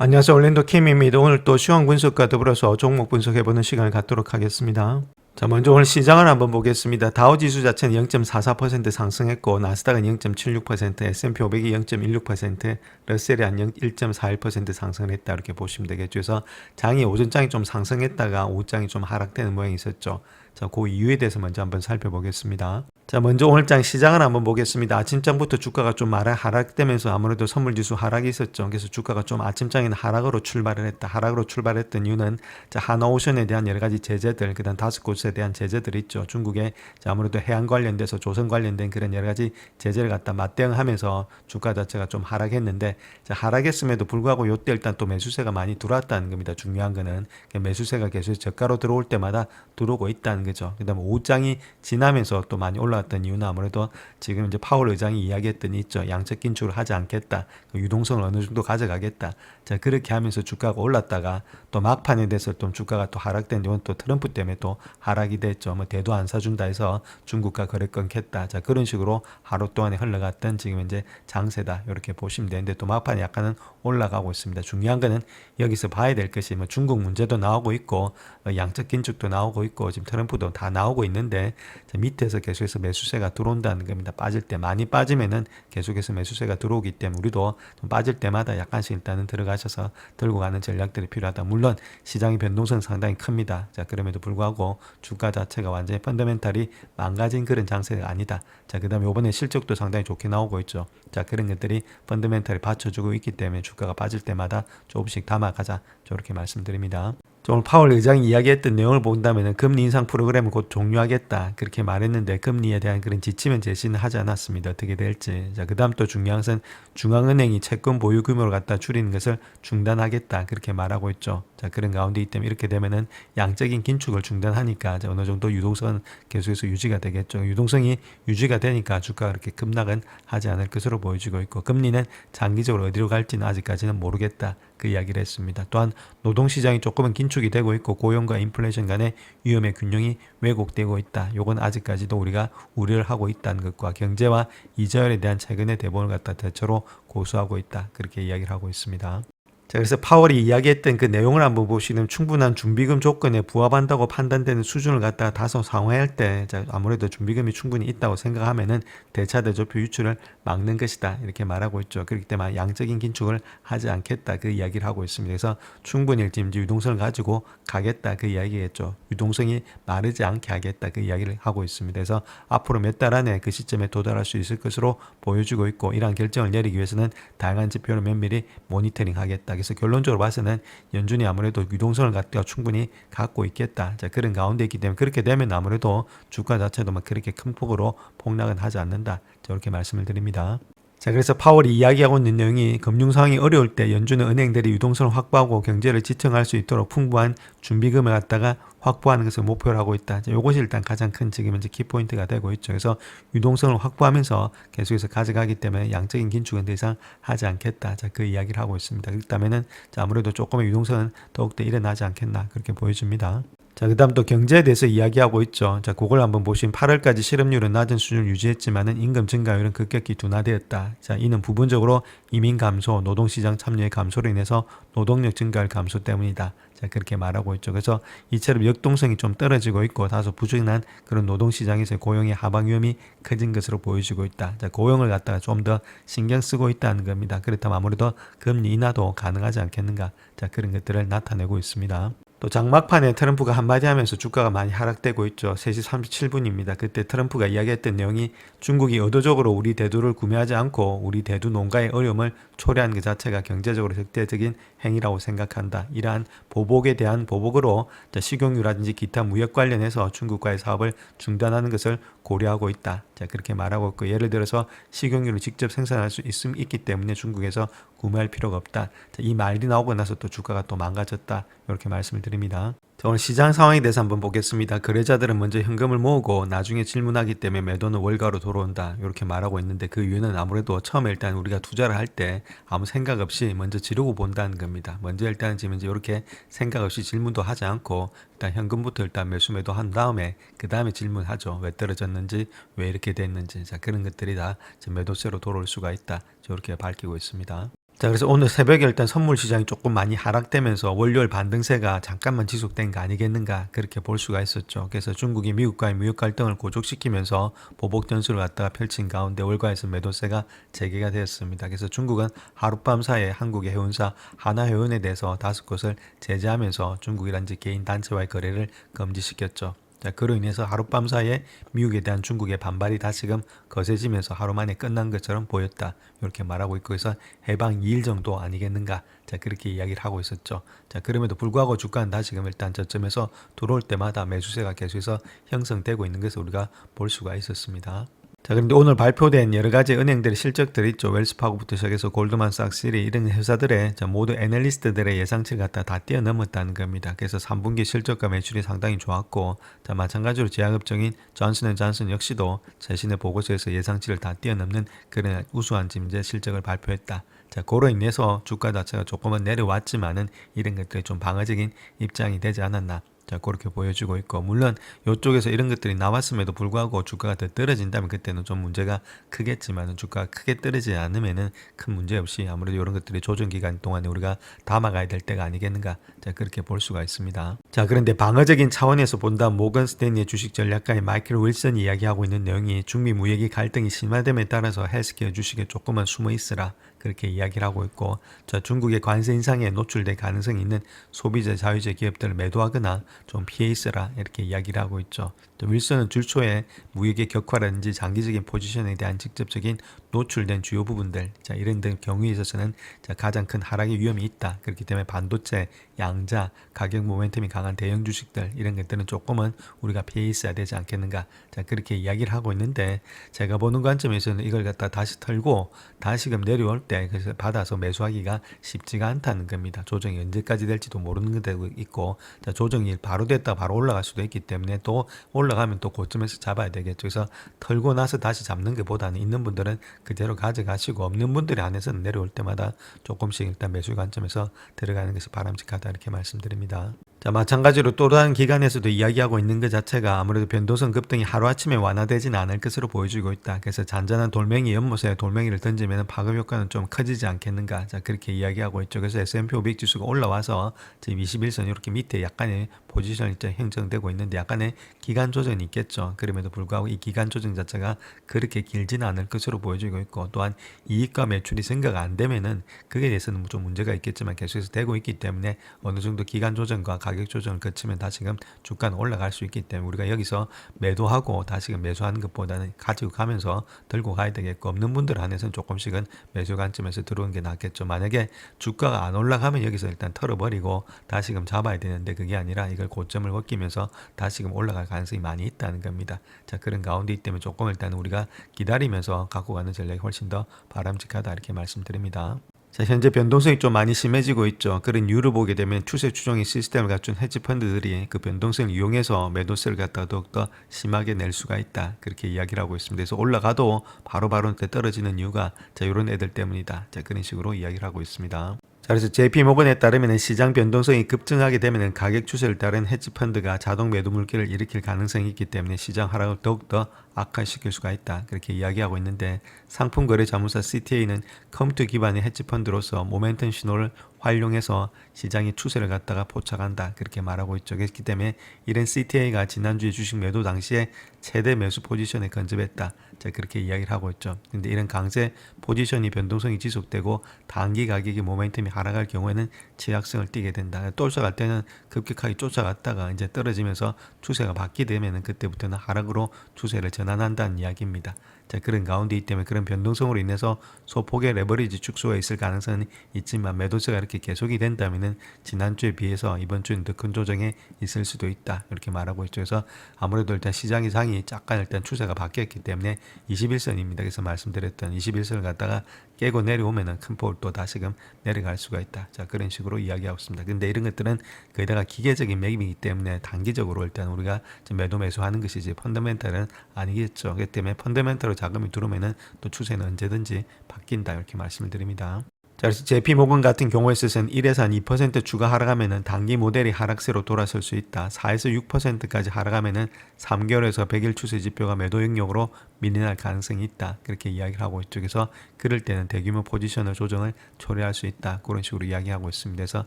안녕하세요. 올랜도 캠입니다. 오늘 또 시황 분석과 더불어서 종목 분석해보는 시간을 갖도록 하겠습니다. 자, 먼저 오늘 시장을 한번 보겠습니다. 다우지수 자체는 0.44% 상승했고, 나스닥은 0.76%, S&P 500이 0.16%, 러셀이 한 1.41% 상승을 했다. 이렇게 보시면 되겠죠. 그래서 장이 오전장이 좀 상승했다가 오후장이 좀 하락되는 모양이 있었죠. 자, 그 이유에 대해서 먼저 한번 살펴보겠습니다. 자, 먼저 오늘장 시장을 한번 보겠습니다. 아침장부터 주가가 좀 하락되면서 아무래도 선물지수 하락이 있었죠. 그래서 주가가 좀 아침장에는 하락으로 출발을 했다. 하락으로 출발했던 이유는 자, 하나오션에 대한 여러 가지 제재들, 그다음 5곳에 대한 제재들이 있죠. 중국에 아무래도 해양 관련돼서 조선 관련된 그런 여러 가지 제재를 갖다 맞대응하면서 주가 자체가 좀 하락했는데, 자, 하락했음에도 불구하고 요때 일단 또 매수세가 많이 들어왔다는 겁니다. 중요한 거는 매수세가 계속 저가로 들어올 때마다 들어오고 있다는 거죠. 그다음 오후장이 지나면서 또 많이 올라왔던 이유는 아무래도 지금 이제 파월 의장이 이야기했더니 있죠. 양적 긴축을 하지 않겠다. 유동성을 어느 정도 가져가겠다. 자, 그렇게 하면서 주가가 올랐다가 또 막판에 돼서 좀 주가가 또 하락된 이유는 또 트럼프 때문에 또 하락이 됐죠. 뭐 대도 안 사준다 해서 중국과 거래 끊겠다. 자, 그런 식으로 하루 동안에 흘러갔던 지금 이제 장세다. 이렇게 보시면 되는데 또 막판에 약간은 올라가고 있습니다. 중요한 거는 여기서 봐야 될 것이 뭐 중국 문제도 나오고 있고 양적 긴축도 나오고 있고 지금 트럼프도 다 나오고 있는데, 자, 밑에서 계속해서 매수세가 들어온다는 겁니다. 빠질 때 많이 빠지면은 계속해서 매수세가 들어오기 때문에 우리도 좀 빠질 때마다 약간씩 일단은 들어가셔서 들고 가는 전략들이 필요하다. 물론 시장의 변동성은 상당히 큽니다. 자, 그럼에도 불구하고 주가 자체가 완전히 펀더멘탈이 망가진 그런 장세가 아니다. 자, 그 다음에 이번에 실적도 상당히 좋게 나오고 있죠. 자, 그런 것들이 펀더멘탈이 받쳐주고 있기 때문에 주가가 빠질 때마다 조금씩 담아가자. 저렇게 말씀드립니다. 오늘 파월 의장이 이야기했던 내용을 본다면 금리 인상 프로그램을 곧 종료하겠다 그렇게 말했는데 금리에 대한 그런 지침은 제시는 하지 않았습니다. 어떻게 될지. 자, 그 다음 또 중요한 것은 중앙은행이 채권 보유 규모를 갖다 줄이는 것을 중단하겠다 그렇게 말하고 있죠. 자, 그런 가운데 있다면 이렇게 되면은 양적인 긴축을 중단하니까 어느 정도 유동성은 계속해서 유지가 되겠죠. 유동성이 유지가 되니까 주가가 그렇게 급락은 하지 않을 것으로 보여지고 있고, 금리는 장기적으로 어디로 갈지는 아직까지는 모르겠다 그 이야기를 했습니다. 또한 노동시장이 조금은 긴축이 되고 있고 고용과 인플레이션 간의 위험의 균형이 왜곡되고 있다. 요건 아직까지도 우리가 우려를 하고 있다는 것과 경제와 이자율에 대한 최근의 대본을 갖다 대체로 고수하고 있다. 그렇게 이야기를 하고 있습니다. 자, 그래서 파월이 이야기했던 그 내용을 한번 보시면 충분한 준비금 조건에 부합한다고 판단되는 수준을 갖다가 다소 상회할 때, 자, 아무래도 준비금이 충분히 있다고 생각하면은 대차 대조표 유출을 막는 것이다 이렇게 말하고 있죠. 그렇기 때문에 양적인 긴축을 하지 않겠다 그 이야기를 하고 있습니다. 그래서 충분히 지금 유동성을 가지고 가겠다 그 이야기겠죠. 유동성이 마르지 않게 하겠다 그 이야기를 하고 있습니다. 그래서 앞으로 몇 달 안에 그 시점에 도달할 수 있을 것으로 보여지고 있고, 이러한 결정을 내리기 위해서는 다양한 지표를 면밀히 모니터링하겠다. 그래서 결론적으로 봐서는 연준이 아무래도 유동성을 갖다가 충분히 갖고 있겠다. 자, 그런 가운데 있기 때문에 그렇게 되면 아무래도 주가 자체도 막 그렇게 큰 폭으로 폭락은 하지 않는다. 저렇게 말씀을 드립니다. 자, 그래서 파월이 이야기하고 있는 내용이 금융 상황이 어려울 때 연준은 은행들이 유동성을 확보하고 경제를 지탱할 수 있도록 풍부한 준비금을 갖다가 확보하는 것을 목표로 하고 있다. 이것이 일단 가장 큰 지금 이제 키포인트가 되고 있죠. 그래서 유동성을 확보하면서 계속해서 가져가기 때문에 양적인 긴축은 더 이상 하지 않겠다. 자, 그 이야기를 하고 있습니다. 그렇다면은 아무래도 조금의 유동성은 더욱더 일어나지 않겠나 그렇게 보여집니다. 자, 그 다음 또 경제에 대해서 이야기하고 있죠. 자, 그걸 한번 보시면 8월까지 실업률은 낮은 수준을 유지했지만은 임금 증가율은 급격히 둔화되었다. 자, 이는 부분적으로 이민 감소, 노동시장 참여의 감소로 인해서 노동력 증가율 감소 때문이다. 자, 그렇게 말하고 있죠. 그래서 이처럼 역동성이 좀 떨어지고 있고 다소 부진한 그런 노동시장에서 고용의 하방 위험이 커진 것으로 보여지고 있다. 자, 고용을 갖다가 좀 더 신경 쓰고 있다는 겁니다. 그렇다면 아무래도 금리 인하도 가능하지 않겠는가. 자, 그런 것들을 나타내고 있습니다. 또 장막판에 트럼프가 한마디 하면서 주가가 많이 하락되고 있죠. 3시 37분입니다. 그때 트럼프가 이야기했던 내용이 중국이 의도적으로 우리 대두를 구매하지 않고 우리 대두 농가의 어려움을 초래한 것 자체가 경제적으로 적대적인 행위라고 생각한다. 이러한 보복에 대한 보복으로 식용유라든지 기타 무역 관련해서 중국과의 사업을 중단하는 것을 고려하고 있다. 자, 그렇게 말하고 있고, 예를 들어서 식용유를 직접 생산할 수 있기 때문에 중국에서 구매할 필요가 없다. 자, 이 말이 나오고 나서 또 주가가 또 망가졌다. 이렇게 말씀을 드립니다. 자, 오늘 시장 상황에 대해서 한번 보겠습니다. 거래자들은 먼저 현금을 모으고 나중에 질문하기 때문에 매도는 월가로 돌아온다. 이렇게 말하고 있는데 그 이유는 아무래도 처음에 일단 우리가 투자를 할 때 아무 생각 없이 먼저 지르고 본다는 겁니다. 먼저 일단 지금 이렇게 생각 없이 질문도 하지 않고 일단 현금부터 일단 매수 매도한 다음에 그 다음에 질문하죠. 왜 떨어졌는지, 왜 이렇게 됐는지. 자, 그런 것들이 다 매도세로 돌아올 수가 있다. 저렇게 밝히고 있습니다. 자, 그래서 오늘 새벽에 일단 선물 시장이 조금 많이 하락되면서 월요일 반등세가 잠깐만 지속된 거 아니겠는가 그렇게 볼 수가 있었죠. 그래서 중국이 미국과의 무역 갈등을 고족시키면서 보복 전술을 갖다가 펼친 가운데 월가에서 매도세가 재개가 되었습니다. 그래서 중국은 하룻밤 사이에 한국의 해운사 하나해운에 대해서 5곳을 제재하면서 중국이란지 개인 단체와의 거래를 금지시켰죠. 자, 그로 인해서 하룻밤 사이에 미국에 대한 중국의 반발이 다시금 거세지면서 하루 만에 끝난 것처럼 보였다. 이렇게 말하고 있고 그래서 해방 2일 정도 아니겠는가. 자, 그렇게 이야기를 하고 있었죠. 자, 그럼에도 불구하고 주가는 다시금 일단 저점에서 들어올 때마다 매수세가 계속해서 형성되고 있는 것을 우리가 볼 수가 있었습니다. 자, 그런데 오늘 발표된 여러 가지 은행들의 실적들이 있죠. 웰스파고부터 시작해서 골드만삭스 이런 회사들의 모두 애널리스트들의 예상치를 갖다 다 뛰어넘었다는 겁니다. 그래서 3분기 실적과 매출이 상당히 좋았고, 자, 마찬가지로 제약업종인 존슨앤존슨 역시도 자신의 보고서에서 예상치를 다 뛰어넘는 그런 우수한 지금 실적을 발표했다. 자, 그로 인해서 주가 자체가 조금은 내려왔지만은 이런 것들이 좀 방어적인 입장이 되지 않았나. 자, 그렇게 보여주고 있고, 물론 이쪽에서 이런 것들이 나왔음에도 불구하고 주가가 더 떨어진다면 그때는 좀 문제가 크겠지만 주가가 크게 떨어지지 않으면은 큰 문제 없이 아무래도 이런 것들이 조정 기간 동안에 우리가 담아가야 될 때가 아니겠는가. 자, 그렇게 볼 수가 있습니다. 자, 그런데 방어적인 차원에서 본다 모건 스탠리의 주식 전략가의 마이클 윌슨이 이야기하고 있는 내용이 중미 무역이 갈등이 심화됨에 따라서 헬스케어 주식에 조금만 숨어 있으라. 그렇게 이야기를 하고 있고, 자, 중국의 관세 인상에 노출될 가능성이 있는 소비자 자유제 기업들을 매도하거나 좀 피해 있어라 이렇게 이야기를 하고 있죠. 또 윌슨은 줄초에 무역의 격화라든지 장기적인 포지션에 대한 직접적인 노출된 주요 부분들, 자, 이런 등 경우에 있어서는 자, 가장 큰 하락의 위험이 있다. 그렇기 때문에 반도체, 양자, 가격 모멘텀이 강한 대형 주식들 이런 것들은 조금은 우리가 피해 있어야 되지 않겠는가. 자, 그렇게 이야기를 하고 있는데 제가 보는 관점에서는 이걸 갖다 다시 털고 다시금 내려올 때 그래서 받아서 매수하기가 쉽지가 않다는 겁니다. 조정이 언제까지 될지도 모르는 것도 있고, 자, 조정이 바로 됐다 바로 올라갈 수도 있기 때문에 또 올라가면 또 고점에서 잡아야 되겠죠. 그래서 털고 나서 다시 잡는 것보다는 있는 분들은 그대로 가져가시고 없는 분들이 안에서는 내려올 때마다 조금씩 일단 매수 관점에서 들어가는 것이 바람직하다 이렇게 말씀드립니다. 자, 마찬가지로 또 다른 기관에서도 이야기하고 있는 것 자체가 아무래도 변동성 급등이 하루아침에 완화되지는 않을 것으로 보여지고 있다. 그래서 잔잔한 돌멩이 연못에 돌멩이를 던지면 파급 효과는 좀 커지지 않겠는가. 자, 그렇게 이야기하고 있죠. 그래서 S&P 500 지수가 올라와서 지금 21선 이렇게 밑에 약간의 포지션이 형성되고 있는데 약간의 기간 조정이 있겠죠. 그럼에도 불구하고 이 기간 조정 자체가 그렇게 길지는 않을 것으로 보여지고 있고, 또한 이익과 매출이 증가가 안 되면은 그에 대해서는 좀 문제가 있겠지만 계속해서 되고 있기 때문에 어느 정도 기간 조정과 가격 조정을 거치면 다시금 주가는 올라갈 수 있기 때문에 우리가 여기서 매도하고 다시금 매수하는 것보다는 가지고 가면서 들고 가야 되겠고, 없는 분들 안에서는 조금씩은 매수 관점에서 들어오는 게 낫겠죠. 만약에 주가가 안 올라가면 여기서 일단 털어버리고 다시금 잡아야 되는데 그게 아니라 이걸 고점을 벗기면서 다시금 올라갈 가능성이 많이 있다는 겁니다. 자, 그런 가운데 있기 때문에 조금 일단 우리가 기다리면서 갖고 가는 전략이 훨씬 더 바람직하다 이렇게 말씀드립니다. 자, 현재 변동성이 좀 많이 심해지고 있죠. 그런 이유를 보게 되면 추세 추종의 시스템을 갖춘 헤지펀드들이 그 변동성을 이용해서 매도세를 갖다가 더욱더 심하게 낼 수가 있다. 그렇게 이야기를 하고 있습니다. 그래서 올라가도 바로바로 떨어지는 이유가 자, 이런 애들 때문이다. 자, 그런 식으로 이야기를 하고 있습니다. 자, 그래서 JP모건에 따르면 시장 변동성이 급증하게 되면 가격 추세를 따른 헤지펀드가 자동 매도 물기를 일으킬 가능성이 있기 때문에 시장 하락을 더욱더 악화시킬 수가 있다. 그렇게 이야기하고 있는데 상품거래자문사 CTA는 컴퓨터 기반의 헤지펀드로서 모멘텀 신호를 활용해서 시장의 추세를 갖다가 포착한다. 그렇게 말하고 있죠. 그렇기 때문에 이런 CTA가 지난주에 주식 매도 당시에 최대 매수 포지션에 건접했다. 자, 그렇게 이야기를 하고 있죠. 근데 이런 강세 포지션이 변동성이 지속되고 단기 가격이 모멘텀이 하락할 경우에는 제약성을 띠게 된다. 쫓아갈 때는 급격하게 쫓아갔다가 이제 떨어지면서 추세가 바뀌게 되면은 그때부터는 하락으로 추세를 전환한다는 이야기입니다. 자, 그런 가운데 있기 때문에 그런 변동성으로 인해서 소폭의 레버리지 축소가 있을 가능성은 있지만 매도세가 이렇게 계속이 된다면은 지난주에 비해서 이번 주는 더 큰 조정에 있을 수도 있다. 이렇게 말하고 있죠. 그래서 아무래도 일단 시장의 상이 약간 일단 추세가 바뀌었기 때문에 21선입니다. 그래서 말씀드렸던 21선을 갖다가 깨고 내려오면은 큰 폭을 또 다시금 내려갈 수가 있다. 자, 그런 식으로 이야기하고 있습니다. 근데 이런 것들은 거기다가 기계적인 매입이기 때문에 단기적으로 일단 우리가 매도 매수하는 것이지 펀더멘탈은 아니겠죠. 그렇기 때문에 펀더멘탈로 자금이 들어오면은 또 추세는 언제든지 바뀐다. 이렇게 말씀을 드립니다. 자, 그래서 JP모건 같은 경우에 있어서는 1에서 한 2% 주가 하락하면은 단기 모델이 하락세로 돌아설 수 있다. 4에서 6%까지 하락하면은 3개월에서 100일 추세 지표가 매도 영역으로 밀려날 가능성이 있다. 그렇게 이야기를 하고 있죠. 그래서 그럴 때는 대규모 포지션을 조정을 초래할 수 있다. 그런 식으로 이야기하고 있습니다. 그래서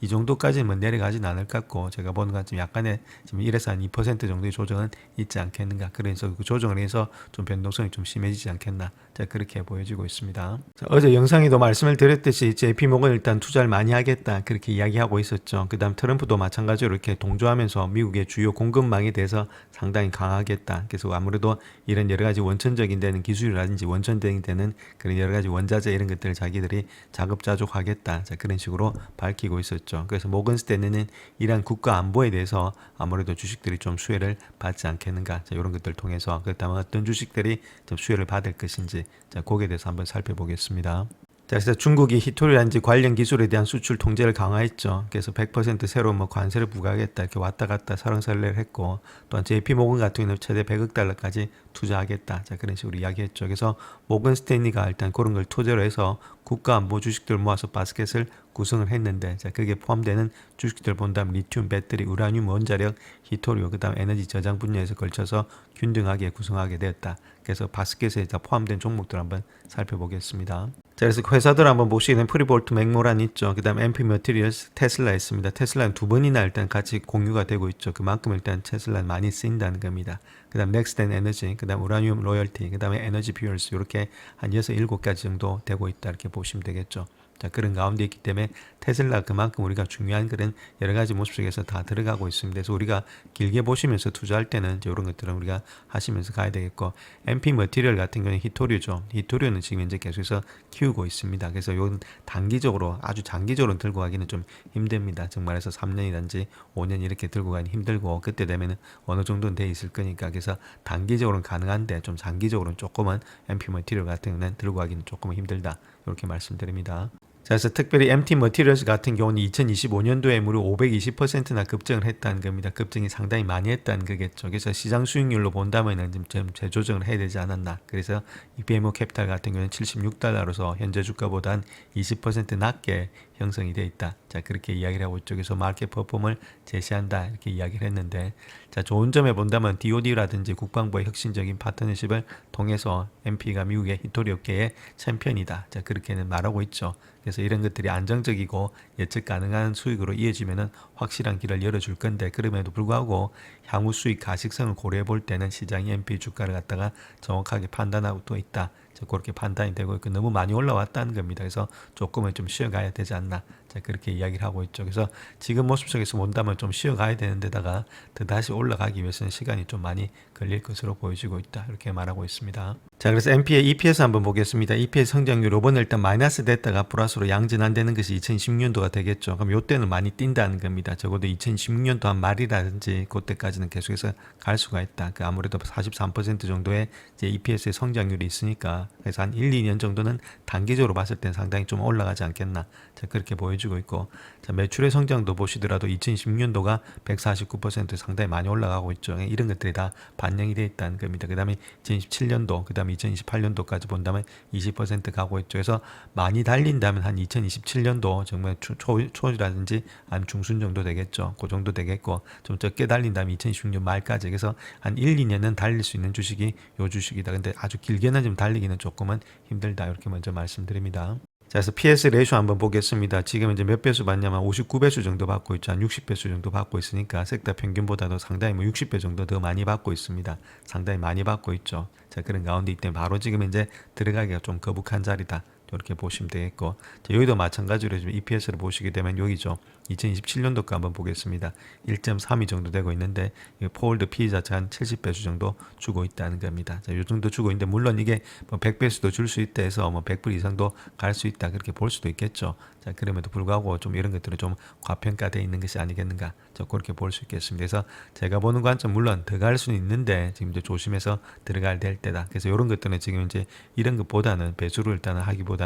이 정도까지는 뭐 내려가진 않을 것 같고 제가 보는 건 좀 약간의 지금 1에서 한 2% 정도의 조정은 있지 않겠는가. 그래서 그 조정을 해서 좀 변동성이 좀 심해지지 않겠나. 자, 그렇게 보여지고 있습니다. 자, 어제 영상에도 말씀을 드렸듯이 JP모건 일단 투자를 많이 하겠다. 그렇게 이야기하고 있었죠. 그 다음 트럼프도 마찬가지로 이렇게 동조하면서 미국의 주요 공급망에 대해서 상당히 강하겠다. 그래서 아무래도 이런 여러 가지 원천적인 데는 기술이라든지 원천적인 데는 그런 여러 가지 원자재 이런 것들을 자기들이 자급자족하겠다. 자, 그런 식으로 밝히고 있었죠. 그래서 모건 스탠리는 이러한 국가 안보에 대해서 아무래도 주식들이 좀 수혜를 받지 않겠는가. 자, 이런 것들을 통해서 그렇다면 어떤 주식들이 좀 수혜를 받을 것인지 자, 거기에 대해서 한번 살펴보겠습니다. 자, 그래서 중국이 히토리라든지 관련 기술에 대한 수출 통제를 강화했죠. 그래서 100% 새로운 뭐 관세를 부과하겠다 이렇게 왔다 갔다 설렁설레를 했고, 또한 JP모건 같은 경우는 최대 100억 달러까지 투자하겠다. 자, 그런 식으로 이야기했죠. 그래서 모건 스탠리가 일단 그런 걸 토대로 해서 국가 안보 주식들 모아서 바스켓을 구성을 했는데, 자, 그게 포함되는 주식들 본다면 리튬, 배터리, 우라늄, 원자력, 히토리오, 그다음 에너지 저장 분야에서 걸쳐서 균등하게 구성하게 되었다. 그래서 바스켓에 다 포함된 종목들 한번 살펴보겠습니다. 자, 그래서 회사들 한번 보시게 되면 프리볼트, 맥모란 있죠. 그 다음 MP 머티리얼스, 테슬라 있습니다. 테슬라는 두 번이나 일단 같이 공유가 되고 있죠. 그만큼 일단 테슬라는 많이 쓰인다는 겁니다. 그 다음 넥스텐 에너지, 그 다음 우라늄 로열티, 그 다음에 에너지 퓨얼스 이렇게 한 6, 7가지 정도 되고 있다 이렇게 보시면 되겠죠. 자, 그런 가운데 있기 때문에 테슬라 그만큼 우리가 중요한 그런 여러 가지 모습 속에서 다 들어가고 있습니다. 그래서 우리가 길게 보시면서 투자할 때는 이런 것들은 우리가 하시면서 가야 되겠고, MP 머티리얼 같은 경우는 히토류죠. 히토류는 지금 현재 계속해서 키우고 있습니다. 그래서 이건 단기적으로 아주 장기적으로 들고 가기는 좀 힘듭니다. 정말해서 3년이든지 5년 이렇게 들고 가기 힘들고, 그때 되면은 어느 정도는 돼 있을 거니까, 그래서 단기적으로는 가능한데 좀 장기적으로는 조금은 MP 머티리얼 같은 경우는 들고 가기는 조금 힘들다. 이렇게 말씀드립니다. 자, 그래서 특별히 MT 머티리얼스 같은 경우는 2025년도에 무려 520%나 급증을 했다는 겁니다. 급증이 상당히 많이 했다는 거겠죠. 그래서 시장 수익률로 본다면 좀 재조정을 해야 되지 않았나. 그래서 이 BMO 캐피탈 같은 경우는 76달러로서 현재 주가보다 한 20% 낮게 형성이 되어 있다. 자, 그렇게 이야기를 하고 있죠. 그래서 마켓 퍼폼을 제시한다. 이렇게 이야기를 했는데, 자, 좋은 점에 본다면 DOD라든지 국방부의 혁신적인 파트너십을 통해서 MP가 미국의 히토리 업계의 챔피언이다. 자, 그렇게는 말하고 있죠. 그래서 이런 것들이 안정적이고 예측 가능한 수익으로 이어지면은 확실한 길을 열어줄 건데, 그럼에도 불구하고 향후 수익 가식성을 고려해 볼 때는 시장이 MP 주가를 갖다가 정확하게 판단하고 또 있다. 그렇게 판단이 되고 있고, 너무 많이 올라왔다는 겁니다. 그래서 조금은 좀 쉬어가야 되지 않나. 자, 그렇게 이야기를 하고 있죠. 그래서 지금 모습 속에서 본다면 좀 쉬어가야 되는 데다가 더 다시 올라가기 위해서는 시간이 좀 많이 걸릴 것으로 보여지고 있다. 이렇게 말하고 있습니다. 자, 그래서 MP의 EPS 한번 보겠습니다. EPS 성장률 이번에 일단 마이너스 됐다가 플러스로 양전환되는 것이 2016년도가 되겠죠. 그럼 이때는 많이 뛴다는 겁니다. 적어도 2016년도 한 말이라든지 그때까지는 계속해서 갈 수가 있다. 그 아무래도 43% 정도의 이제 EPS의 성장률이 있으니까, 그래서 한 1, 2년 정도는 단기적으로 봤을 땐 상당히 좀 올라가지 않겠나. 자, 그렇게 보여지고 있고, 자, 매출의 성장도 보시더라도 2016년도가 149% 상당히 많이 올라가고 있죠. 이런 것들이 다 반영이 되어 있다는 겁니다. 그 다음에 2017년도, 그 다음에 2028년도까지 본다면 20% 가고 있죠. 그래서 많이 달린다면 한 2027년도 정말 초라든지 한 중순 정도 되겠죠. 그 정도 되겠고, 좀 적게 달린다면 2026년 말까지. 그래서 한 1, 2년은 달릴 수 있는 주식이 요 주식이다. 근데 아주 길게는 좀 달리기는 조금은 힘들다. 이렇게 먼저 말씀드립니다. 자, 그래서 PS 레이쇼 한번 보겠습니다. 지금 이제 몇 배수 받냐면 59배수 정도 받고 있죠. 한 60배수 정도 받고 있으니까 섹터 평균보다도 상당히 뭐 60배 정도 더 많이 받고 있습니다. 상당히 많이 받고 있죠. 자, 그런 가운데 이때 바로 지금 이제 들어가기가 좀 거북한 자리다. 이렇게 보시면 되겠고, 자, 여기도 마찬가지로 좀 EPS를 보시게 되면 여기죠. 2027년도 거 한번 보겠습니다. 1.32 정도 되고 있는데, 포홀드 P 자체가 한 70배수 정도 주고 있다는 겁니다. 자, 요 정도 주고 있는데, 물론 이게 뭐 100배수도 줄 수 있다 해서 뭐 100불 이상도 갈 수 있다. 그렇게 볼 수도 있겠죠. 자, 그럼에도 불구하고 좀 이런 것들은 좀 과평가되어 있는 것이 아니겠는가. 자, 그렇게 볼 수 있겠습니다. 그래서 제가 보는 관점, 물론 더 갈 수는 있는데, 지금 이제 조심해서 들어갈 될 때다. 그래서 이런 것들은 지금 이제 이런 것보다는 배수를 일단은 하기보다는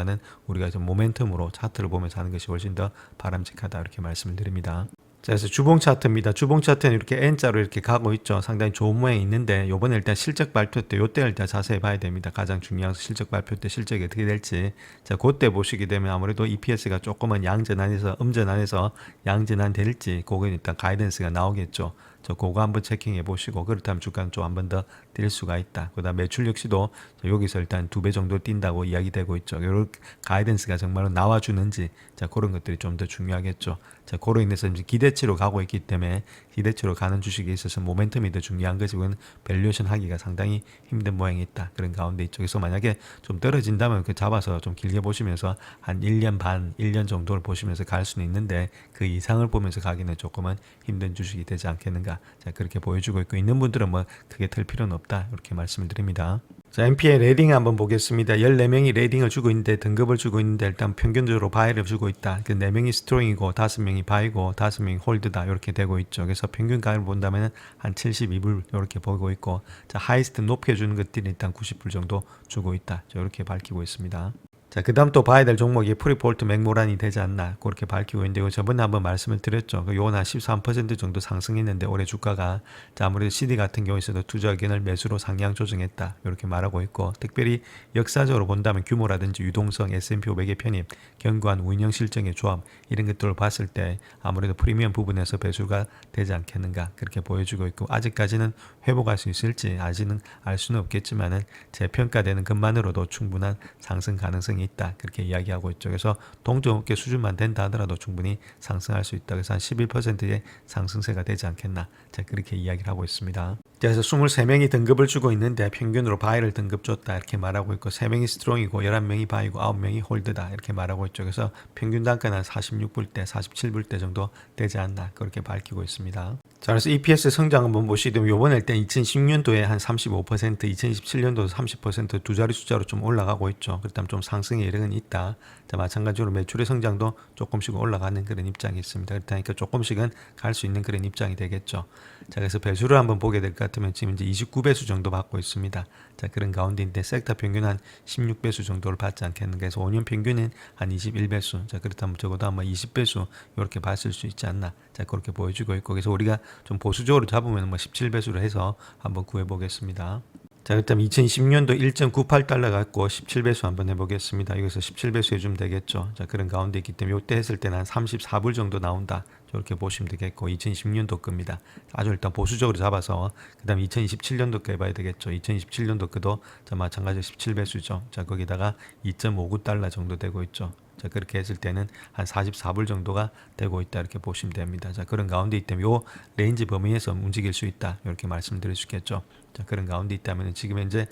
우리가 좀 모멘텀으로 차트를 보면서 하는 것이 훨씬 더 바람직하다. 이렇게 말씀을 드립니다. 자, 그래서 주봉 차트입니다. 주봉 차트는 이렇게 N자로 이렇게 가고 있죠. 상당히 좋은 모양이 있는데 요번에 일단 실적 발표 때 요때를 일단 자세히 봐야 됩니다. 가장 중요한 실적 발표 때 실적이 어떻게 될지. 자, 그때 보시게 되면 아무래도 EPS가 조금은 양전 안에서 음전 안에서 양전안 될지 그거 일단 가이던스가 나오겠죠. 저 그거 한번 체킹해 보시고 그렇다면 주가는 좀 한 번 더 뛸 수가 있다. 그다음 매출 역시도 여기서 일단 2배 정도 뛴다고 이야기되고 있죠. 이런 가이던스가 정말로 나와주는지 자 그런 것들이 좀 더 중요하겠죠. 자 그로 인해서 이제 기대치로 가고 있기 때문에 기대치로 가는 주식에 있어서 모멘텀이 더 중요한 것이고 밸류에이션 하기가 상당히 힘든 모양이 있다. 그런 가운데 이쪽에서 만약에 좀 떨어진다면 그 잡아서 좀 길게 보시면서 한 1년 반, 1년 정도를 보시면서 갈 수는 있는데 그 이상을 보면서 가기는 조금은 힘든 주식이 되지 않겠는가. 자 그렇게 보여주고 있고 있는 분들은 뭐 크게 털 필요는 없다. 이렇게 말씀을 드립니다. 자, MP의 레이딩 한번 보겠습니다. 14명이 레이딩을 주고 있는데 등급을 주고 있는데 일단 평균적으로 바이를 주고 있다. 그 4명이 스트롱이고 5명이 바이고 5명이 홀드다. 이렇게 되고 있죠. 그래서 평균 가격을 본다면 한 72불 이렇게 보고 있고 자, 하이스트 높게 주는 것들이 일단 90불 정도 주고 있다. 이렇게 밝히고 있습니다. 자, 그 다음 또 봐야 될 종목이 프리폴트 맥모란이 되지 않나 그렇게 밝히고 있는데 저번에 한번 말씀을 드렸죠. 요건 한 13% 정도 상승했는데 올해 주가가 자, 아무래도 CD 같은 경우에서도 투자 의견을 매수로 상향 조정했다 이렇게 말하고 있고 특별히 역사적으로 본다면 규모라든지 유동성, S&P 500의 편입, 견고한 운영 실적의 조합 이런 것들을 봤을 때 아무래도 프리미엄 부분에서 배수가 되지 않겠는가 그렇게 보여주고 있고 아직까지는 회복할 수 있을지 아직은 알 수는 없겠지만은 재평가되는 것만으로도 충분한 상승 가능성이 있다 그렇게 이야기하고 있죠. 그래서 동종업계 수준만 된다 하더라도 충분히 상승할 수 있다. 그래서 한 11%의 상승세가 되지 않겠나 자 그렇게 이야기를 하고 있습니다. 그래서 23명이 등급을 주고 있는데 평균으로 바이를 등급 줬다 이렇게 말하고 있고 3명이 스트롱이고 11명이 바이고 9명이 홀드다 이렇게 말하고 있죠. 그래서 평균 단가는 한 46불대 47불대 정도 되지 않나 그렇게 밝히고 있습니다. 자, 그래서 EPS 성장 한번 보시면 요번에 일단 2016년도에 한 35%, 2017년도도 30%두 자리 숫자로 좀 올라가고 있죠. 그렇다면 좀 상승의 여력은 있다. 자, 마찬가지로 매출의 성장도 조금씩 올라가는 그런 입장이 있습니다. 그러니까 조금씩은 갈 수 있는 그런 입장이 되겠죠. 자, 그래서 배수를 한번 보게 될 것 같으면 지금 이제 29배수 정도 받고 있습니다. 자, 그런 가운데인데 섹터 평균 한 16배수 정도를 받지 않겠는가. 그래서 5년 평균은 한 21배수. 자, 그렇다면 적어도 아마 20배수 이렇게 봤을 수 있지 않나. 자, 그렇게 보여주고 있고 그래서 우리가 좀 보수적으로 잡으면 뭐 17배수로 해서 한번 구해 보겠습니다. 자, 그렇다면 2010년도 1.98달러 갖고 17배수 한번 해보겠습니다. 여기서 17배수 해주면 되겠죠. 자, 그런 가운데 있기 때문에 이때 했을 때는 한 34불 정도 나온다. 이렇게 보시면 되겠고 2010년도 겁니다. 아주 일단 보수적으로 잡아서 그 다음에 2027년도 거 해봐야 되겠죠. 2027년도 거도 자, 마찬가지로 17배수죠. 자, 거기다가 2.59달러 정도 되고 있죠. 자, 그렇게 했을 때는 한 44불 정도가 되고 있다 이렇게 보시면 됩니다. 자, 그런 가운데 있다면 요 레인지 범위에서 움직일 수 있다 이렇게 말씀드릴 수 있겠죠. 자, 그런 가운데 있다면 지금 현재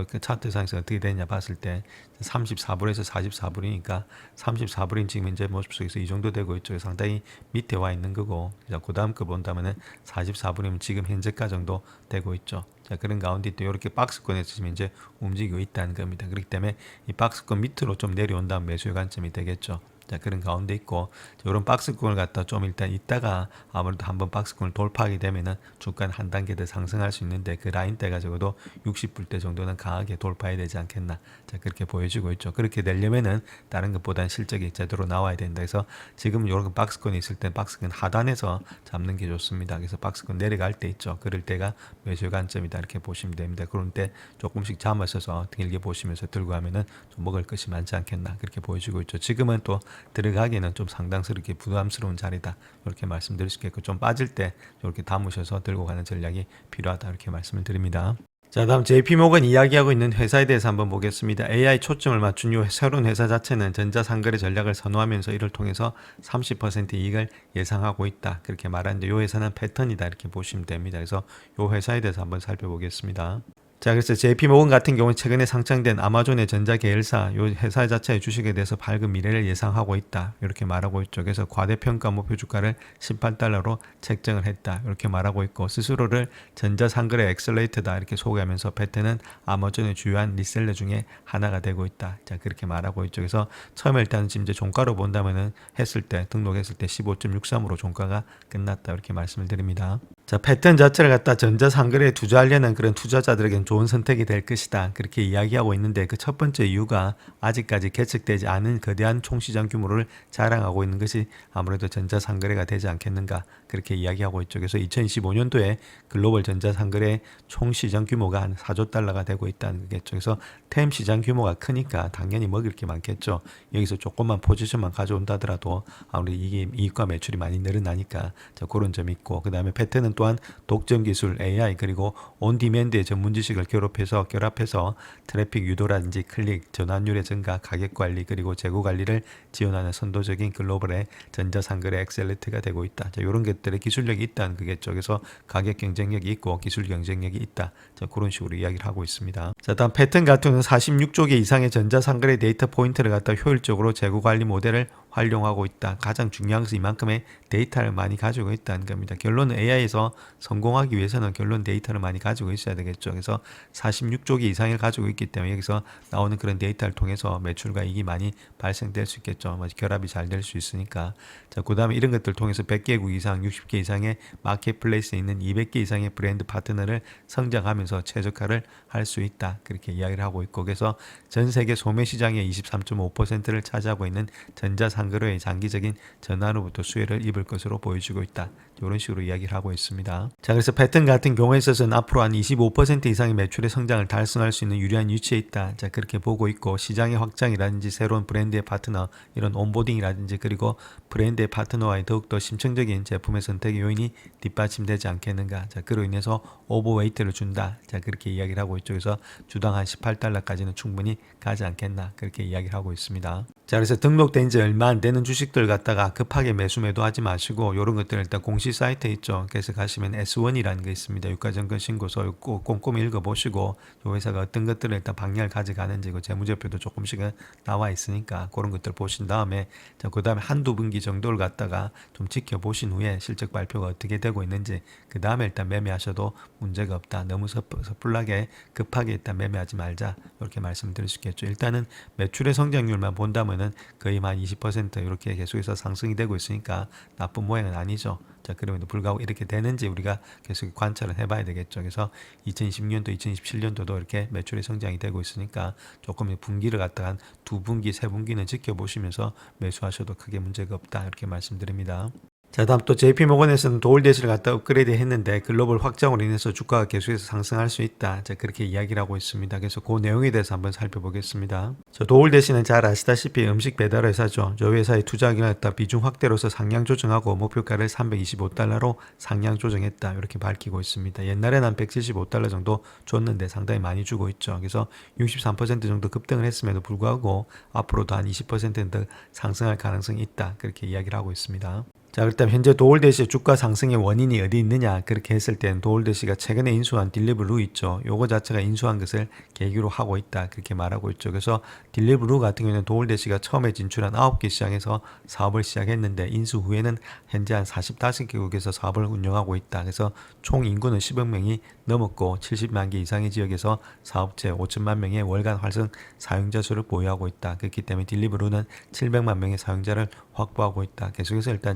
그 차트상에서 어떻게 되냐 봤을 때 34불에서 44불이니까 34불인 지금 현재 모습 속에서 이 정도 되고 있죠. 상당히 밑에 와 있는 거고 자, 그 다음 거 본다면은 44불이면 지금 현재가 정도 되고 있죠. 자, 그런 가운데 또 이렇게 박스권에서 지금 이제 움직이고 있다는 겁니다. 그렇기 때문에 이 박스권 밑으로 좀 내려온다면 매수의 관점이 되겠죠. 자, 그런 가운데 있고 이런 박스권을 갖다 좀 일단 있다가 아무래도 한번 박스권을 돌파하게 되면은 주가는 한 단계 더 상승할 수 있는데 그 라인대가 적어도 60불대 정도는 강하게 돌파해야 되지 않겠나. 자, 그렇게 보여지고 있죠. 그렇게 되려면은 다른 것보다는 실적이 제대로 나와야 된다. 그래서 지금 이런 박스권이 있을 땐 박스권 하단에서 잡는 게 좋습니다. 그래서 박스권 내려갈 때 있죠. 그럴 때가 매수의 관점이다 이렇게 보시면 됩니다. 그런 때 조금씩 잡아서서 길게 보시면서 들고 가면은 좀 먹을 것이 많지 않겠나 그렇게 보여지고 있죠. 지금은 또 들어가기에는 좀 상당스럽게 부담스러운 자리다 이렇게 말씀드릴 수 있겠고 좀 빠질 때 이렇게 담으셔서 들고 가는 전략이 필요하다 이렇게 말씀을 드립니다. 자, 다음 JP모건 이야기하고 있는 회사에 대해서 한번 보겠습니다. AI 초점을 맞춘 이 새로운 회사 자체는 전자상거래 전략을 선호하면서 이를 통해서 30% 이익을 예상하고 있다 그렇게 말하는데 이 회사는 패턴이다 이렇게 보시면 됩니다. 그래서 이 회사에 대해서 한번 살펴보겠습니다. 자, 그래서 JP모건 같은 경우는 최근에 상장된 아마존의 전자 계열사 이 회사 자체의 주식에 대해서 밝은 미래를 예상하고 있다 이렇게 말하고 있죠. 그래서 과대평가 목표 주가를 18달러로 책정을 했다 이렇게 말하고 있고 스스로를 전자상거래 엑셀레이터다 이렇게 소개하면서 패턴은 아마존의 주요한 리셀러 중에 하나가 되고 있다. 자, 그렇게 말하고 있죠. 그래서 처음에 일단 지금 이제 종가로 본다면은 했을 때 등록했을 때 15.63으로 종가가 끝났다 이렇게 말씀을 드립니다. 자, 패턴 자체를 갖다 전자상거래에 투자하려는 그런 투자자들에게는 좋은 선택이 될 것이다. 그렇게 이야기하고 있는데 그 첫 번째 이유가 아직까지 개척되지 않은 거대한 총시장 규모를 자랑하고 있는 것이 아무래도 전자상거래가 되지 않겠는가 그렇게 이야기하고 있죠. 그래서 2025년도에 글로벌 전자상거래 총 시장 규모가 한 4조 달러가 되고 있다는 거겠죠. 그래서 템 시장 규모가 크니까 당연히 먹을 게 많겠죠. 여기서 조금만 포지션만 가져온다더라도 아무래도 이게 이익과 매출이 많이 늘어나니까 그런 점이 있고, 그 다음에 패턴은 또한 독점 기술, AI, 그리고 온디맨드의 전문 지식을 결합해서 트래픽 유도라든지 클릭, 전환율의 증가, 가격 관리, 그리고 재고 관리를 지원하는 선도적인 글로벌의 전자상거래 엑셀런트가 되고 있다. 이런 것들의 기술력이 있다는 거겠죠. 그래서 가격 경쟁력이 있고 기술 경쟁력이 있다. 그런 식으로 이야기를 하고 있습니다. 자, 다음 패턴 같은 경우는 46조 개 이상의 전자상거래 데이터 포인트를 갖다 효율적으로 재고 관리 모델을 활용하고 있다. 가장 중요한 것은 이만큼의 데이터를 많이 가지고 있다는 겁니다. 결론은 AI에서 성공하기 위해서는 결론 데이터를 많이 가지고 있어야 되겠죠. 그래서 46조 개 이상을 가지고 있기 때문에 여기서 나오는 그런 데이터를 통해서 매출과 이익이 많이 발생될 수 있겠죠. 결합이 잘 될 수 있으니까. 자, 그 다음에 이런 것들을 통해서 100개국 이상, 60개 이상의 마켓플레이스에 있는 200개 이상의 브랜드 파트너를 성장하면서 최적화를 할 수 있다. 그렇게 이야기를 하고 있고, 그래서 전 세계 소매 시장의 23.5%를 차지하고 있는 전자상거래의 장기적인 전환으로부터 수혜를 입을 것으로 보여지고 있다. 이런 식으로 이야기를 하고 있습니다. 자, 그래서 패턴 같은 경우에 있어서는 앞으로 한 25% 이상의 매출의 성장을 달성할 수 있는 유리한 위치에 있다. 자, 그렇게 보고 있고, 시장의 확장이라든지 새로운 브랜드의 파트너, 이런 온보딩이라든지 그리고 브랜드의 파트너와의 더욱더 심층적인 제품의 선택의 요인이 뒷받침되지 않겠는가. 자, 그로 인해서 오버웨이트를 준다. 자, 그렇게 이야기를 하고 있죠. 그래서 주당 한 18달러까지는 충분히 가지 않겠나. 그렇게 이야기를 하고 있습니다. 자, 그래서 등록된 지 얼마 안 되는 주식들 갖다가 급하게 매도하지 마시고, 이런 것들 일단 공시 사이트에 있죠. 그래서 가시면 S1이라는 게 있습니다. 유가증권 신고서 꼭 꼼꼼히 읽어보시고, 이 회사가 어떤 것들을 일단 방향을 가져가는지, 그 재무제표도 조금씩은 나와 있으니까 그런 것들 보신 다음에, 자, 그 다음에 한두 분기 정도를 갖다가 좀 지켜보신 후에 실적 발표가 어떻게 되고 있는지, 그 다음에 일단 매매하셔도 문제가 없다. 너무 섣불하게 급하게 일단 매매하지 말자. 이렇게 말씀드릴 수 있겠죠. 일단은 매출의 성장률만 본다면은 거의 한 20% 이렇게 계속해서 상승이 되고 있으니까 나쁜 모양은 아니죠. 자, 그럼에도 불구하고 이렇게 되는지 우리가 계속 관찰을 해봐야 되겠죠. 그래서 2020년도, 2017년도도 이렇게 매출의 성장이 되고 있으니까 조금 분기를 갖다가 한 두 분기, 세 분기는 지켜보시면서 매수하셔도 크게 문제가 없다. 이렇게 말씀드립니다. 자, 다음 또 JP모건에서는 도올댓을 갖다 업그레이드 했는데 글로벌 확장으로 인해서 주가가 계속해서 상승할 수 있다. 자, 그렇게 이야기를 하고 있습니다. 그래서 그 내용에 대해서 한번 살펴보겠습니다. 도올댓은 잘 아시다시피 음식 배달 회사죠. 저 회사의 투자하기를 갖다 비중 확대로서 상향 조정하고 목표가를 325달러로 상향 조정했다. 이렇게 밝히고 있습니다. 옛날에는 한 175달러 정도 줬는데 상당히 많이 주고 있죠. 그래서 63% 정도 급등을 했음에도 불구하고 앞으로도 한 20%는 더 상승할 가능성이 있다. 그렇게 이야기를 하고 있습니다. 자, 일단 현재 도올댓의 주가 상승의 원인이 어디 있느냐, 그렇게 했을 때는 도올댓이가 최근에 인수한 딜리브루 있죠. 요거 자체가 인수한 것을 계기로 하고 있다. 그렇게 말하고 있죠. 그래서 딜리브루 같은 경우에는 도올댓이가 처음에 진출한 9개 시장에서 사업을 시작했는데 인수 후에는 현재 한 45개국에서 사업을 운영하고 있다. 그래서 총 인구는 10억 명이 넘었고 70만 개 이상의 지역에서 사업체 5천만 명의 월간 활성 사용자 수를 보유하고 있다. 그렇기 때문에 딜리브루는 700만 명의 사용자를 확보하고 있다. 계속해서 일단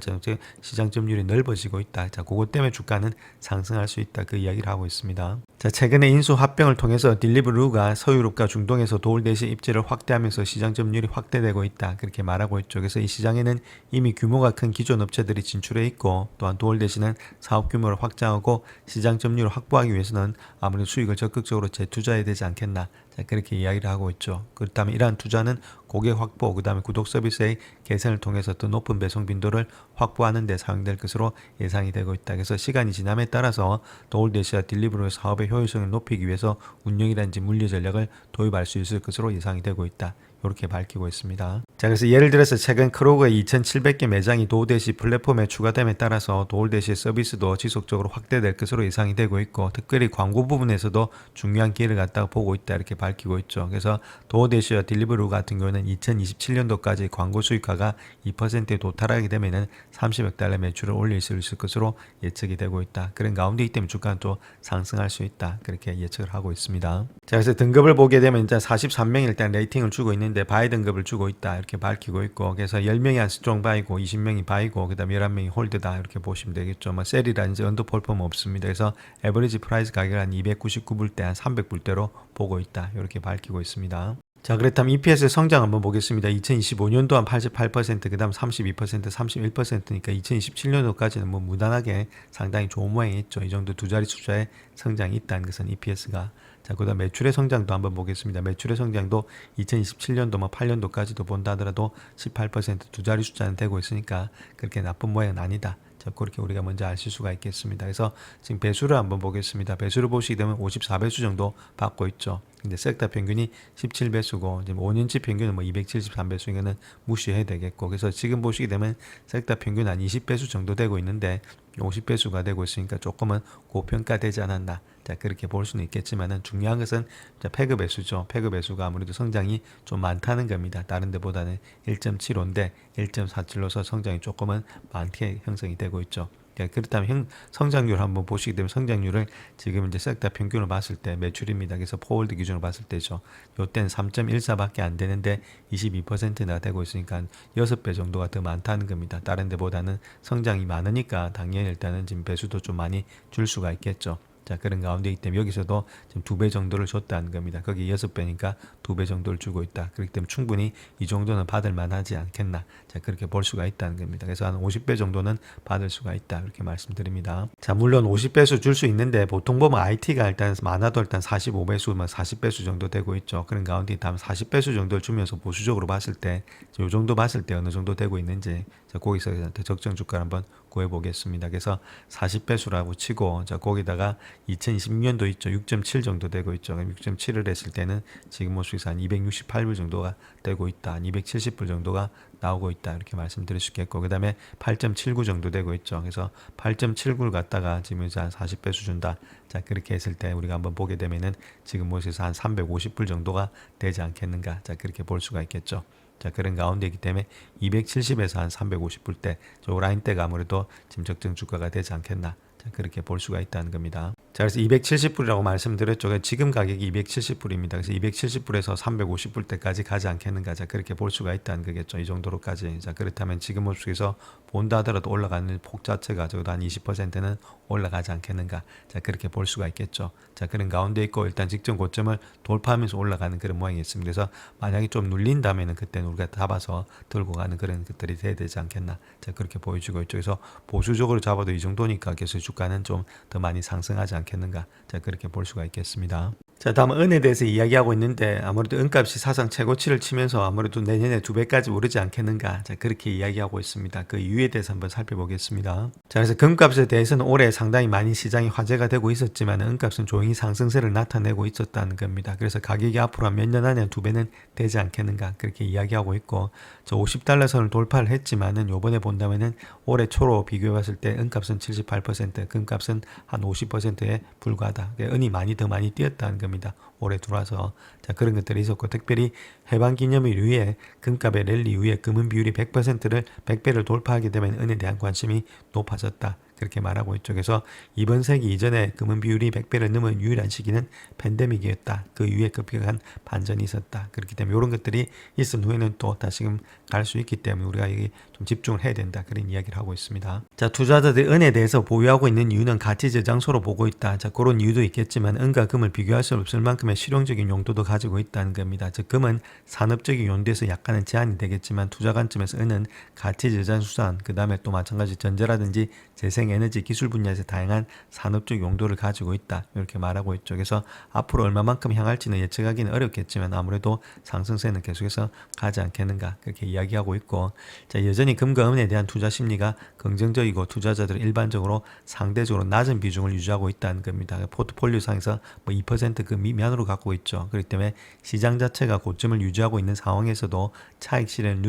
시장 점유율이 넓어지고 있다. 자, 그것 때문에 주가는 상승할 수 있다. 그 이야기를 하고 있습니다. 자, 최근에 인수 합병을 통해서 딜리브루가 서유럽과 중동에서 도올댓의 입지를 확대하면서 시장 점유율이 확대되고 있다. 그렇게 말하고 있죠. 그래서 이 시장에는 이미 규모가 큰 기존 업체들이 진출해 있고, 또한 도올댓은 사업 규모를 확장하고 시장 점유율을 확보하기 위해서는 아무래도 수익을 적극적으로 재투자해야 되지 않겠나. 자, 그렇게 이야기를 하고 있죠. 그렇다면 이러한 투자는 고객 확보, 그 다음에 구독 서비스의 개선을 통해서 더 높은 배송 빈도를 확보하는 데 사용될 것으로 예상이 되고 있다. 그래서 시간이 지남에 따라서 도올댓이와 딜리브루의 사업의 효율성을 높이기 위해서 운영이라든지 물류 전략을 도입할 수 있을 것으로 예상이 되고 있다. 이렇게 밝히고 있습니다. 자, 그래서 예를 들어서 최근 크로그의 2,700개 매장이 도올댓이 플랫폼에 추가됨에 따라서 도올댓의 서비스도 지속적으로 확대될 것으로 예상이 되고 있고, 특별히 광고 부분에서도 중요한 기회를 갖다가 보고 있다. 이렇게 밝히고 있죠. 그래서 도올댓이와 딜리브루 같은 경우는 2027년도까지 광고 수익화가 2%에 도달하게 되면은 30억 달러 매출을 올릴 수 있을 것으로 예측이 되고 있다. 그런 가운데이기 때문에 주가는 또 상승할 수 있다. 그렇게 예측을 하고 있습니다. 자, 그래서 등급을 보게 되면 이제 43명이 일단 레이팅을 주고 있는데 바이 등급을 주고 있다. 이렇게 밝히고 있고, 그래서 10명이 한 스트롱 바이고 20명이 바이고 그다음에 11명이 홀드다. 이렇게 보시면 되겠죠. 뭐 셀이라든지 언더폴펌 없습니다. 그래서 에버리지 프라이스 가격을 한 299불대 한 300불대로 보고 있다. 이렇게 밝히고 있습니다. 자, 그렇다면 EPS의 성장 한번 보겠습니다. 2025년도 한 88%, 그 다음 32%, 31%니까 2027년도까지는 뭐 무난하게 상당히 좋은 모양이있죠. 이 정도 두 자리 숫자의 성장이 있다는 것은 EPS가. 자, 그 다음 매출의 성장도 한번 보겠습니다. 매출의 성장도 2027년도, 뭐 8년도까지도 본다 하더라도 18%두 자리 숫자는 되고 있으니까 그렇게 나쁜 모양은 아니다. 자, 그렇게 우리가 먼저 아실 수가 있겠습니다. 그래서 지금 배수를 한번 보겠습니다. 배수를 보시게 되면 54배수 정도 받고 있죠. 근데 섹터 평균이 17배수고, 지금 5년치 평균은 뭐 273배수, 이거는 무시해야 되겠고, 그래서 지금 보시게 되면 섹터 평균 한 20배수 정도 되고 있는데 50배수가 되고 있으니까 조금은 고평가되지 않았나. 자, 그렇게 볼 수는 있겠지만은 중요한 것은 패그 배수죠. 패그 배수가 아무래도 성장이 좀 많다는 겁니다. 다른 데보다는 1.75인데 1.47로서 성장이 조금은 많게 형성이 되고 있죠. 그렇다면 성장률 한번 보시게 되면 성장률을 지금 이제 섹터 평균을 봤을 때 매출입니다. 그래서 포월드 기준으로 봤을 때죠. 요때는 3.14밖에 안 되는데 22%나 되고 있으니까 6배 정도가 더 많다는 겁니다. 다른 데보다는 성장이 많으니까 당연히 일단은 지금 배수도 좀 많이 줄 수가 있겠죠. 자, 그런 가운데이기 때문에 여기서도 지금 2배 정도를 줬다는 겁니다. 거기 6배니까 2배 정도를 주고 있다. 그렇기 때문에 충분히 이 정도는 받을 만하지 않겠나. 자, 그렇게 볼 수가 있다는 겁니다. 그래서 한 50배 정도는 받을 수가 있다. 그렇게 말씀드립니다. 자, 물론 50배수 줄 수 있는데 보통 보면 IT가 일단 많아도 일단 45배수, 40배수 정도 되고 있죠. 그런 가운데 다음 40배수 정도를 주면서 보수적으로 봤을 때, 이 정도 봤을 때 어느 정도 되고 있는지, 자, 거기서 적정 주가를 한번 구해보겠습니다. 그래서 40배수라고 치고, 자, 거기다가 2020년도 있죠. 6.7 정도 되고 있죠. 6.7을 했을 때는 지금 모습에서 한 268불 정도가 되고 있다. 한 270불 정도가 나오고 있다. 이렇게 말씀드릴 수 있겠고, 그 다음에 8.79 정도 되고 있죠. 그래서 8.79를 갖다가 지금 이제 한 40배수 준다. 자, 그렇게 했을 때 우리가 한번 보게 되면은 지금 모습에서 한 350불 정도가 되지 않겠는가. 자, 그렇게 볼 수가 있겠죠. 자, 그런 가운데이기 때문에 270에서 한 350불대, 저 라인대가 아무래도 지금 적정 주가가 되지 않겠나. 자, 그렇게 볼 수가 있다는 겁니다. 자, 그래서 270불이라고 말씀드렸죠. 지금 가격이 270불입니다. 그래서 270불에서 350불대까지 가지 않겠는가. 자, 그렇게 볼 수가 있다는 거겠죠. 이 정도로까지. 자, 그렇다면 지금 모습에서 본다 하더라도 올라가는 폭 자체가 적어도 한 20%는 올라가지 않겠는가. 자, 그렇게 볼 수가 있겠죠. 자, 그런 가운데 있고 일단 직전 고점을 돌파하면서 올라가는 그런 모양이 있습니다. 그래서 만약에 좀 눌린다면은 그때는 우리가 잡아서 들고 가는 그런 것들이 돼야 되지 않겠나. 자, 그렇게 보여주고 있죠. 그래서 보수적으로 잡아도 이 정도니까 계속 주가는 좀 더 많이 상승하지 않겠는가. 자, 그렇게 볼 수가 있겠습니다. 자, 다음 은에 대해서 이야기하고 있는데 아무래도 은값이 사상 최고치를 치면서 아무래도 내년에 2배까지 오르지 않겠는가. 자, 그렇게 이야기하고 있습니다. 그 이유에 대해서 한번 살펴보겠습니다. 자, 그래서 금값에 대해서는 올해 상당히 많이 시장이 화제가 되고 있었지만 은값은 조용히 상승세를 나타내고 있었다는 겁니다. 그래서 가격이 앞으로 한 몇 년 안에 2배는 되지 않겠는가. 그렇게 이야기하고 있고, 저 50달러 선을 돌파를 했지만은 요번에 본다면은 올해 초로 비교해 봤을 때 은값은 78%, 금값은 한 50%에 불과하다. 은이 더 많이 뛰었다는 겁니다. 올해 들어와서. 자, 그런 것들이 있었고, 특별히 해방기념일 이후에 금값의 랠리 이후에 금은 비율이 100배를 돌파하게 되면 은에 대한 관심이 높아졌다. 그렇게 말하고 있죠. 그래서 이번 세기 이전에 금은 비율이 100배를 넘은 유일한 시기는 팬데믹이었다. 그 이후에 급격한 반전이 있었다. 그렇기 때문에 이런 것들이 있은 후에는 또 다시금 갈 수 있기 때문에 우리가 여기 좀 집중을 해야 된다. 그런 이야기를 하고 있습니다. 자, 투자자들이 은에 대해서 보유하고 있는 이유는 가치 저장소로 보고 있다. 자, 그런 이유도 있겠지만 은과 금을 비교할 수 없을 만큼의 실용적인 용도도 가지고 있다는 겁니다. 즉, 금은 산업적인 용도에서 약간은 제한이 되겠지만 투자 관점에서 은은 가치 저장 수산, 그 다음에 또 마찬가지 전자라든지 재생에너지 기술 분야에서 다양한 산업적 용도를 가지고 있다. 이렇게 말하고 있죠. 그래서 앞으로 얼마만큼 향할지는 예측하기는 어렵겠지만 아무래도 상승세는 계속해서 가지 않겠는가. 그렇게 이야기하고 있고, 자, 여전히 금과 은에 대한 투자 심리가 긍정적이고 투자자들은 일반적으로 상대적으로 낮은 비중을 유지하고 있다는 겁니다. 포트폴리오 상에서 뭐 2%그 미만으로 갖고 있죠. 그렇기 때문에 시장 자체가 고점을 유지하고 있는 상황에서도 차익 실현을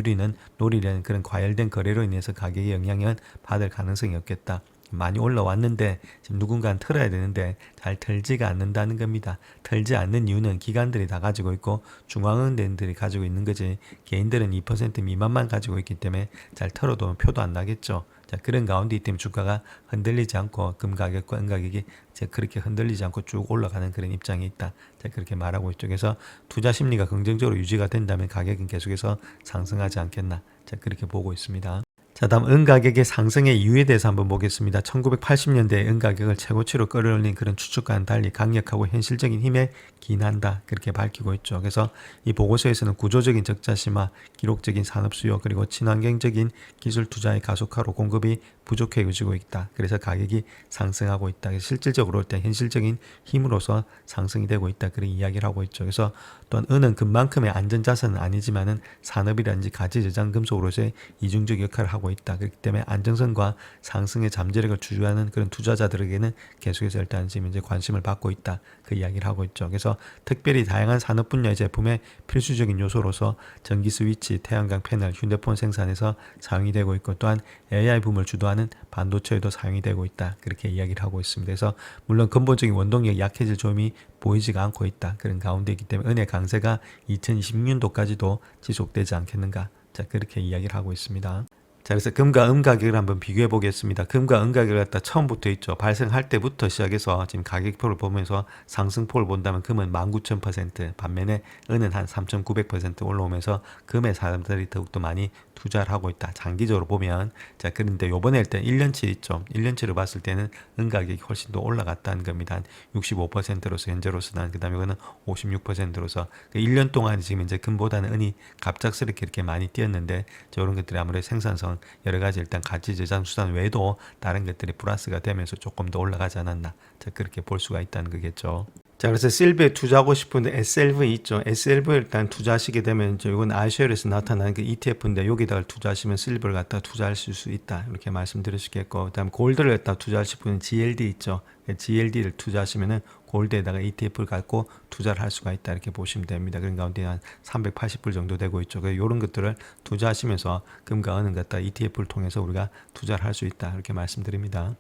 노리려는 그런 과열된 거래로 인해서 가격의 영향을 받을 가능성이 없겠다. 많이 올라왔는데 지금 누군가는 털어야 되는데 잘 털지가 않는다는 겁니다. 털지 않는 이유는 기관들이 다 가지고 있고 중앙은행들이 가지고 있는 거지, 개인들은 2% 미만만 가지고 있기 때문에 잘 털어도 표도 안 나겠죠. 자, 그런 가운데 있기 때문에 주가가 흔들리지 않고 금 가격과 은 가격이 그렇게 흔들리지 않고 쭉 올라가는 그런 입장이 있다. 자, 그렇게 말하고 있죠. 그래서 투자 심리가 긍정적으로 유지가 된다면 가격은 계속해서 상승하지 않겠나. 자, 그렇게 보고 있습니다. 자, 다음 은 가격의 상승의 이유에 대해서 한번 보겠습니다. 1980년대에 은 가격을 최고치로 끌어올린 그런 추측과는 달리 강력하고 현실적인 힘에 기인한다. 그렇게 밝히고 있죠. 그래서 이 보고서에서는 구조적인 적자 심화, 기록적인 산업 수요, 그리고 친환경적인 기술 투자의 가속화로 공급이 부족해지고 있다. 그래서 가격이 상승하고 있다. 그래서 실질적으로 일단 현실적인 힘으로서 상승이 되고 있다. 그런 이야기를 하고 있죠. 그래서 또한 은은 금만큼의 안전자산은 아니지만은 산업이라든지 가치 저장 금속으로서의 이중적 역할을 하고 있다. 그렇기 때문에 안정성과 상승의 잠재력을 주주하는 그런 투자자들에게는 계속해서 일단 지금 이제 관심을 받고 있다. 그 이야기를 하고 있죠. 그래서 특별히 다양한 산업 분야의 제품의 필수적인 요소로서 전기 스위치, 태양광 패널, 휴대폰 생산에서 사용이 되고 있고 또한 AI 붐을 주도하는 반도체에도 사용이 되고 있다. 그렇게 이야기를 하고 있습니다. 그래서 물론 근본적인 원동력이 약해질 조짐이 보이지가 않고 있다. 그런 가운데이기 때문에 은의 강세가 2026년도까지도 지속되지 않겠는가. 자, 그렇게 이야기를 하고 있습니다. 자, 그래서 금과 은 가격을 한번 비교해 보겠습니다. 금과 은 가격을 갖다 처음부터 있죠. 발생할 때부터 시작해서 지금 가격표를 보면서 상승폭을 본다면 금은 19,000%, 반면에 은은 한 3,900% 올라오면서 금에 사람들이 더욱더 많이 투자를 하고 있다. 장기적으로 보면. 자, 그런데 요번에 일단 1년치 있죠. 1년치로 봤을 때는 은 가격이 훨씬 더 올라갔다는 겁니다. 한 65%로서 현재로서는, 그 다음에 이거는 56%로서 1년 동안 지금 이제 금보다는 은이 갑작스럽게 이렇게 많이 뛰었는데 저런 것들이 아무래도 생산성 여러 가지 일단 가치 저장 수단 외에도 다른 것들이 플러스가 되면서 조금 더 올라가지 않았나. 자, 그렇게 볼 수가 있다는 거겠죠. 자, 그래서 실버에 투자하고 싶은데 SLV 있죠. SLV에 일단 투자하시게 되면 이건 iShares에서 나타나는 그 ETF인데 여기다가 투자하시면 실버를 갖다 투자하실 수 있다. 이렇게 말씀드릴 수 있겠고, 그다음 골드를 갖다 투자하실 분은 GLD 있죠. GLD를 투자하시면은 골드에다가 ETF를 갖고 투자를 할 수가 있다. 이렇게 보시면 됩니다. 그런 가운데 한 380불 정도 되고 있죠. 그래서 이런 것들을 투자하시면서 금과 은은 갖다 ETF를 통해서 우리가 투자를 할 수 있다. 이렇게 말씀드립니다.